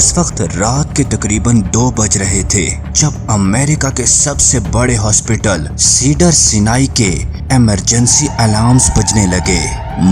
उस वक्त रात के तकरीबन 2 बज रहे थे जब अमेरिका के सबसे बड़े हॉस्पिटल सीडर सिनाई के इमरजेंसी अलार्म्स बजने लगे।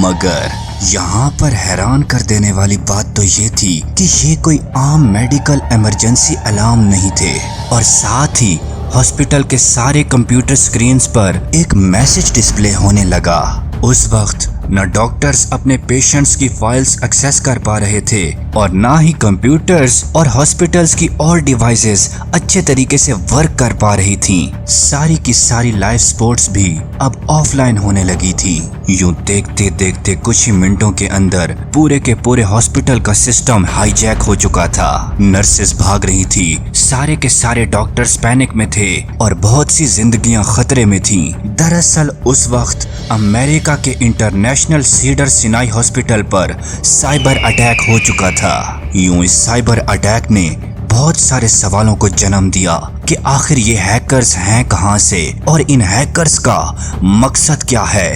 मगर यहाँ पर हैरान कर देने वाली बात तो ये थी कि ये कोई आम मेडिकल इमरजेंसी अलार्म नहीं थे और साथ ही हॉस्पिटल के सारे कंप्यूटर स्क्रीन्स पर एक मैसेज डिस्प्ले होने लगा। उस वक्त न डॉक्टर्स अपने पेशेंट्स की फाइल्स एक्सेस कर पा रहे थे और ना ही कंप्यूटर्स और हॉस्पिटल्स की और डिवाइसेस अच्छे तरीके से वर्क कर पा रही थीं। सारी की सारी लाइव सपोर्ट्स भी अब ऑफलाइन होने लगी थी। यूं देखते देखते कुछ ही मिनटों के अंदर पूरे के पूरे हॉस्पिटल का सिस्टम हाईजैक हो चुका था। नर्सेस भाग रही थी, सारे के सारे डॉक्टर्स पैनिक में थे और बहुत सी जिंदगियां खतरे में थीं। दरअसल उस वक्त अमेरिका के इंटरनेशनल सीडर सिनाई हॉस्पिटल पर साइबर अटैक हो चुका था। यूं इस साइबर अटैक ने बहुत सारे सवालों को जन्म दिया कि आखिर ये हैकर्स हैं कहां से और इन हैकर्स का मकसद क्या है।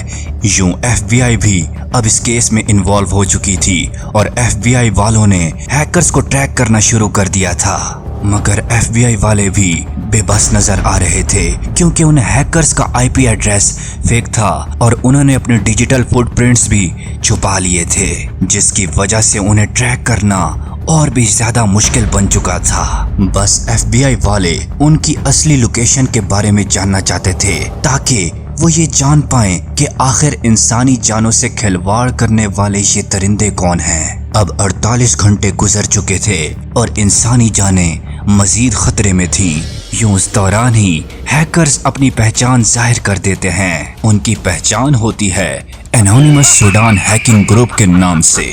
यूं FBI भी अब इस केस में इन्वॉल्व हो चुकी थी और FBI वालों ने हैकर्स को ट्रैक करना शुरू कर दिया था। मगर FBI वाले भी बेबस नजर आ रहे थे क्योंकि उन हैकर्स का IP एड्रेस फेक था और उन्होंने अपने डिजिटल फुटप्रिंट्स भी छुपा लिए थे, जिसकी वजह से उन्हें ट्रैक करना और भी ज्यादा मुश्किल बन चुका था। बस FBI वाले उनकी असली लोकेशन के बारे में जानना चाहते थे ताकि वो ये जान पाएं कि आखिर इंसानी जानों से खिलवाड़ करने वाले ये दरिंदे कौन हैं। अब 48 घंटे गुजर चुके थे और इंसानी जानें मजीद खतरे में थीं। यूं उस दौरान ही हैकर्स अपनी पहचान जाहिर कर देते हैं। उनकी पहचान होती है एनोनिमस सूडान हैकिंग ग्रुप के नाम से।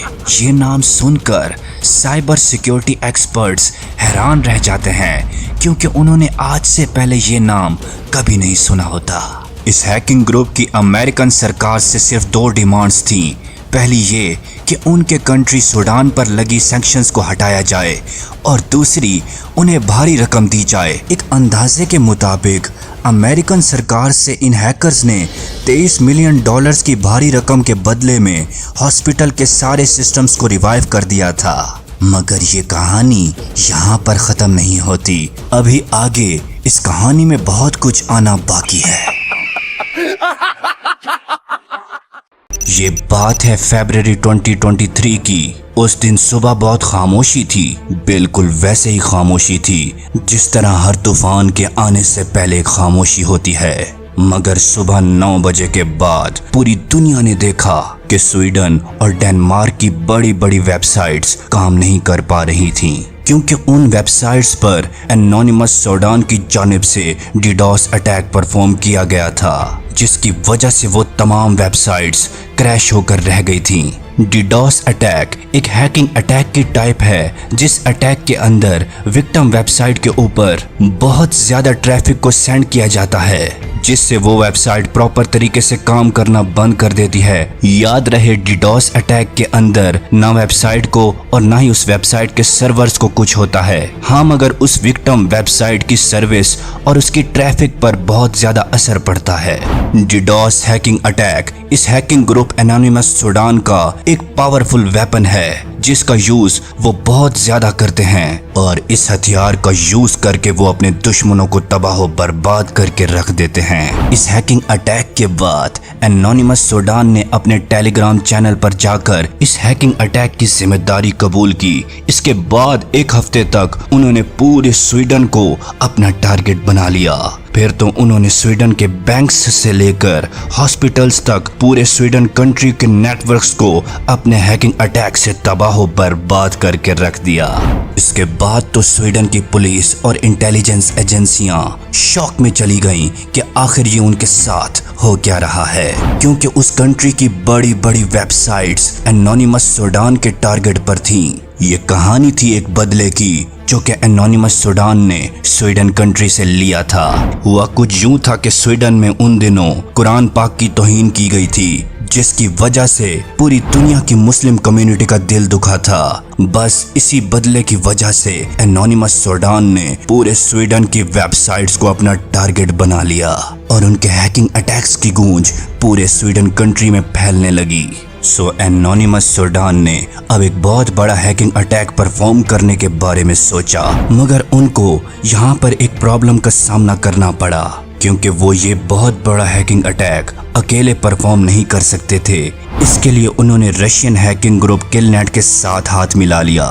ये नाम सुनकर साइबर सिक्योरिटी एक्सपर्ट्स हैरान रह जाते हैं क्योंकि उन्होंने आज से पहले ये नाम कभी नहीं सुना होता। इस हैकिंग ग्रुप की अमेरिकन सरकार से सिर्फ 2 डिमांड्स थीं। पहली ये कि उनके कंट्री सूडान पर लगी सैंक्शंस को हटाया जाए और दूसरी उन्हें भारी रकम दी जाए। एक अंदाजे के मुताबिक अमेरिकन सरकार से इन हैकर्स ने $23 मिलियन की भारी रकम के बदले में हॉस्पिटल के सारे सिस्टम्स को रिवाइव कर दिया था। मगर ये कहानी यहाँ पर खत्म नहीं होती। अभी आगे इस कहानी में बहुत कुछ आना बाकी है। ये बात है फरवरी 2023 की। उस दिन सुबह बहुत खामोशी थी, बिल्कुल वैसे ही खामोशी थी जिस तरह हर तूफान के आने से पहले खामोशी होती है। मगर सुबह 9 बजे के बाद पूरी दुनिया ने देखा कि स्वीडन और डेनमार्क की बड़ी बड़ी वेबसाइट्स काम नहीं कर पा रही थीं क्योंकि उन वेबसाइट्स पर एनोनिमस सूडान की जानिब से डीडोस अटैक परफॉर्म किया गया था, जिसकी वजह से वो तमाम वेबसाइट्स क्रैश होकर रह गई थीं। डीडोस अटैक एक हैकिंग अटैक की टाइप है जिस अटैक के अंदर विक्टिम वेबसाइट के ऊपर बहुत ज्यादा ट्रैफिक को सेंड किया जाता है, जिससे वो वेबसाइट प्रॉपर तरीके से काम करना बंद कर देती है। याद रहे, डीडोस अटैक के अंदर ना वेबसाइट को और ना ही उस वेबसाइट के सर्वर्स को कुछ होता है। हाँ, मगर उस विक्टिम वेबसाइट की सर्विस और उसकी ट्रैफिक पर बहुत ज्यादा असर पड़ता है। डीडोस हैकिंग अटैक इस हैकिंग ग्रुप एनोनिमस सूडान का एक पावरफुल वेपन है जिसका यूज वो बहुत ज्यादा करते हैं और इस हथियार का यूज करके वो अपने दुश्मनों को तबाह बर्बाद करके रख देते हैं। इस हैकिंग अटैक के बाद एनोनिमस सूडान ने अपने टेलीग्राम चैनल पर जाकर इस हैकिंग अटैक की जिम्मेदारी कबूल की। इसके बाद 1 हफ्ते तक उन्होंने पूरे स्वीडन को अपना टारगेट बना लिया। फिर तो उन्होंने स्वीडन के बैंक्स से लेकर हॉस्पिटल्स तक पूरे स्वीडन कंट्री के नेटवर्क्स को अपने हैकिंग अटैक से तबाह बर्बाद करके रख दिया। इसके बाद तो स्वीडन की पुलिस और इंटेलिजेंस एजेंसियां शॉक में चली गईं कि आखिर ये उनके साथ हो क्या रहा है, क्योंकि उस कंट्री की बड़ी बड़ी वेबसाइट्स एनोनिमस सूडान के टारगेट पर थीं। ये कहानी थी एक बदले की जो कि एनोनिमस सूडान ने स्वीडन कंट्री से लिया था। हुआ कुछ यूं था कि स्वीडन में उन दिनों कुरान पाक की तौहीन की गई थी, जिसकी वजह से पूरी दुनिया की मुस्लिम कम्युनिटी का दिल दुखा था। बस इसी बदले की वजह से एनोनिमस सूडान ने पूरे स्वीडन की वेबसाइट्स को अपना टारगेट बना लिया और उनके हैकिंग अटैक्स की गूंज पूरे स्वीडन कंट्री में फैलने लगी। सो एनोनिमस सूडान ने अब एक बहुत बड़ा हैकिंग अटैक परफॉर्म करने के बारे में सोचा, मगर उनको यहाँ पर एक प्रॉब्लम का सामना करना पड़ा, क्योंकि वो ये बहुत बड़ा हैकिंग अटैक अकेले परफॉर्म नहीं कर सकते थे। इसके लिए उन्होंने रशियन हैकिंग ग्रुप किलनेट के साथ हाथ मिला लिया।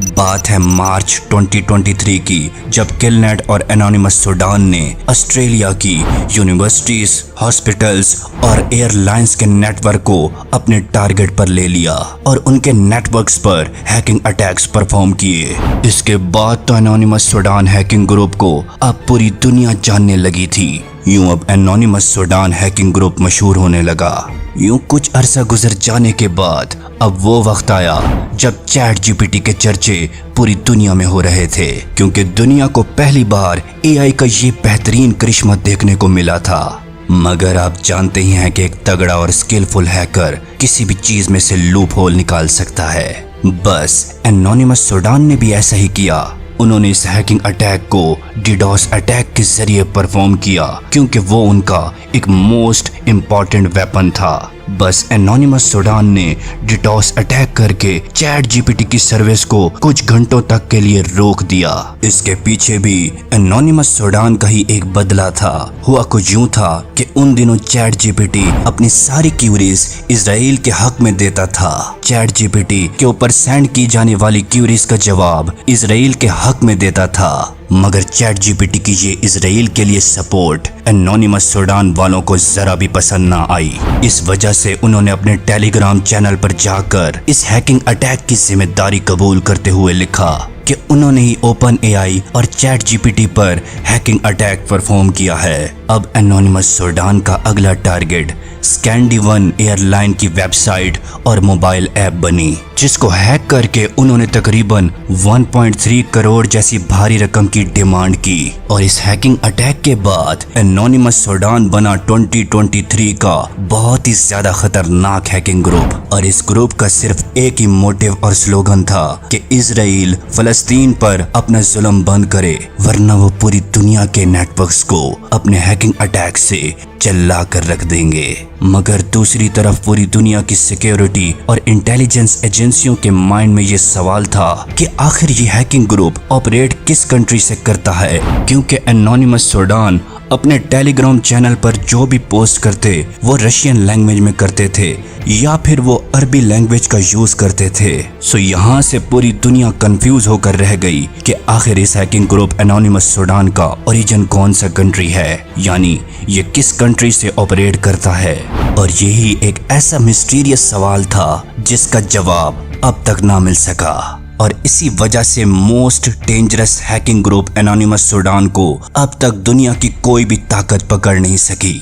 बात है मार्च 2023 की, जब किलनेट और एनोनिमस सूडान ने ऑस्ट्रेलिया की यूनिवर्सिटीज, हॉस्पिटल्स और एयरलाइंस के नेटवर्क को अपने टारगेट पर ले लिया और उनके नेटवर्क्स पर हैकिंग अटैक्स परफॉर्म किए। इसके बाद तो एनोनिमस सूडान हैकिंग ग्रुप को अब पूरी दुनिया जानने लगी थी। यूं अब एनोनिमस सूडान हैकिंग ग्रुप मशहूर होने लगा। यूं कुछ अरसा गुजर जाने के बाद अब वो वक्त आया जब चैट जीपीटी के चर्चे पूरी दुनिया में हो रहे थे, क्योंकि दुनिया को पहली बार एआई का ये बेहतरीन करिश्मा देखने को मिला था। मगर आप जानते ही हैं कि एक तगड़ा और स्किलफुल हैकर किसी भी चीज में से लूप होल निकाल सकता है। बस एनोनिमस सूडान ने भी ऐसा ही किया। उन्होंने इस हैकिंग अटैक को डीडोस अटैक के जरिए परफॉर्म किया, क्योंकि वो उनका एक मोस्ट इम्पॉर्टेंट वेपन था। बस एनोनिमस सूडान ने डीडोस अटैक करके चैट जीपीटी की सर्विस को कुछ घंटों तक के लिए रोक दिया। इसके पीछे भी एनोनिमस सूडान का ही एक बदला था। हुआ कुछ यूं था कि उन दिनों चैट जीपीटी अपनी सारी क्यूरीज इजराइल के हक में देता था। चैट जीपीटी के ऊपर सेंड की जाने वाली क्यूरीज का जवाब इजराइल के हक में देता था। मगर चैट जीपीटी की ये इजराइल के लिए सपोर्ट एनोनिमस सूडान वालों को जरा भी पसंद ना आई। इस वजह से उन्होंने अपने टेलीग्राम चैनल पर जाकर इस हैकिंग अटैक की जिम्मेदारी कबूल करते हुए लिखा कि उन्होंने ही ओपन एआई और चैट जीपीटी पर हैकिंग अटैक परफॉर्म किया है। अब एनोनिमस सूडान का अगला टारगेट स्कैंडिवन एयरलाइन की वेबसाइट और मोबाइल ऐप बनी, जिसको हैक करके उन्होंने तकरीबन 1.3 करोड़ जैसी भारी रकम की डिमांड की। और इस हैकिंग अटैक के बाद एनोनिमस सूडान बना 2023 का बहुत ही ज्यादा खतरनाक हैकिंग ग्रुप। और इस ग्रुप का सिर्फ एक ही मोटिव और स्लोगन था कि इजराइल फलस्तीन पर अपना जुल्म बंद करे, वरना वो पूरी दुनिया के नेटवर्क्स को अपने हैकिंग अटैक से चिल्ला कर रख देंगे। मगर दूसरी तरफ पूरी दुनिया की सिक्योरिटी और इंटेलिजेंस एजेंसियों के माइंड में ये सवाल था कि आखिर ये हैकिंग ग्रुप ऑपरेट किस कंट्री से करता है, क्योंकि एनोनिमस सूडान अपने टेलीग्राम चैनल पर जो भी पोस्ट करते वो रशियन लैंग्वेज में करते थे या फिर वो अरबी लैंग्वेज का यूज करते थे। सो यहाँ से पूरी दुनिया कंफ्यूज होकर रह गई कि आखिर इस हैकिंग ग्रुप एनोनिमस सूडान का ओरिजिन कौन सा कंट्री है, यानी ये किस कंट्री से ऑपरेट करता है। और यही एक ऐसा मिस्टीरियस सवाल था जिसका जवाब अब तक ना मिल सका। और इसी वजह से most dangerous hacking group anonymous Sudan को अब तक दुनिया की कोई भी ताकत पकड़ नहीं सकी।